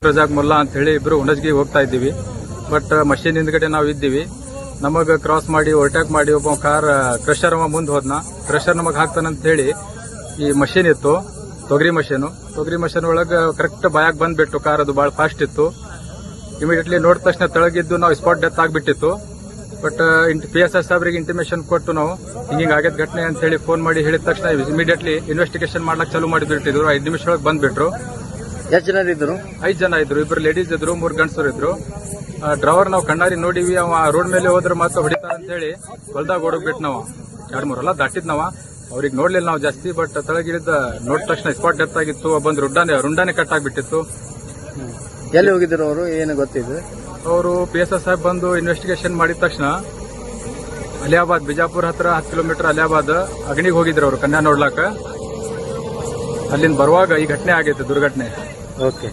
ರಜಾಕ್ ಮುಲ್ಲಾ ಅಂತ ಹೇಳಿ ಇಬ್ರು ಹುಣಜ್ಗಿ ಹೋಗ್ತಾ ಇದ್ದೀವಿ. ಬಟ್ ಮಷೀನ್ ಹಿಂದ್ಗಡೆ ನಾವು ಇದ್ದೀವಿ. ನಮಗ್ ಕ್ರಾಸ್ ಮಾಡಿ ಓವರ್ಟೇಕ್ ಮಾಡಿ ಒಬ್ಬ ಕಾರ್ ಕ್ರಷರ್ ಮುಂದೆ ಹೋದ್ನ. ಕ್ರಷರ್ ನಮಗ್ ಹಾಕ್ತಾನಂತ ಹೇಳಿ ಈ ಮಷೀನ್ ಇತ್ತು, ತೊಗರಿ ಮಷೀನ್ ಒಳಗೆ ಕರೆಕ್ಟ್ ಬಾಯಾಗ ಬಂದ್ಬಿಟ್ಟು ಕಾರ್ ಅದು ಬಹಳ ಫಾಸ್ಟ್ ಇತ್ತು. ಇಮಿಡಿಯೇಟ್ಲಿ ನೋಡಿದ ತಕ್ಷಣ ತೆಳಗಿದ್ದು ನಾವು ಸ್ಪಾಟ್ ಡೆತ್ ಆಗ್ಬಿಟ್ಟಿತ್ತು. ಬಟ್ PSI ಸಾಹೇಬ್ರಿಗೆ ಇಂಟಿಮೇಷನ್ ಕೊಟ್ಟು ನಾವು ಹಿಂಗ ಆಗೈತ್ ಘಟನೆ ಅಂತ ಹೇಳಿ ಫೋನ್ ಮಾಡಿ ಹೇಳಿದ ತಕ್ಷಣ ಇಮಿಡಿಯೇಟ್ಲಿ ಇನ್ವೆಸ್ಟಿಗೇಷನ್ ಮಾಡ್ಲಕ್ ಚಾಲೂ ಮಾಡಿಬಿಟ್ಟಿದ್ರು. 5 ನಿಮಿಷ ಒಳಗೆ ಬಂದ್ಬಿಟ್ರು. ಎಷ್ಟು ಜನ ಇದ್ರು? 5 ಜನ ಇದ್ರು. 2 ಲೇಡೀಸ್ ಇದ್ರು, 3 ಗಂಡಸರು ಇದ್ರು. ಡ್ರೈವರ್ ನಾವು ಕಣ್ಣಾರಿ ನೋಡಿವಿ, ಅವ ರೋಡ್ ಮೇಲೆ ಹೋದ್ರೆ ಮಾತ್ರ ಹೊಡಿತಾರ ಅಂತ ಹೇಳಿ ಹೊಲ್ದಾಗ ಓಡೋಗ್ಬಿಟ್ಟು ನಾವು 2-3 ಹೊಲ ದಾಟಿದ್ನವ. ಅವ್ರಿಗೆ ನೋಡ್ಲಿಲ್ಲ ನಾವು ಜಾಸ್ತಿ. ಬಟ್ ತೆಳಗಿಳಿದ ನೋಡಿದ ತಕ್ಷಣ ಸ್ಪಾಟ್ ಡೆತ್ ಆಗಿತ್ತು. ಒಬ್ಬಂದು ರುಂಡಾನೆ ಕಟ್ ಆಗ್ಬಿಟ್ಟಿತ್ತು. ಎಲ್ಲಿ ಹೋಗಿದ್ರು ಅವರು? ಏನು ಗೊತ್ತಿದೆ? ಅವರು PSI ಸಾಹೇಬ್ ಬಂದು ಇನ್ವೆಸ್ಟಿಗೇಷನ್ ಮಾಡಿದ ತಕ್ಷಣ ಅಲಿಯಾಬಾದ್, ಬಿಜಾಪುರ ಹತ್ರ 10 ಕಿಲೋಮೀಟರ್ ಅಲಿಯಾಬಾದ್ ಅಗ್ನಿಗೆ ಹೋಗಿದ್ರು ಅವರು ಕನ್ಯಾ ನೋಡ್ಲಾಕ. ಅಲ್ಲಿಂದ ಬರುವಾಗ ಈ ಘಟನೆ ಆಗೈತೆ, ದುರ್ಘಟನೆ. ಓಕೆ.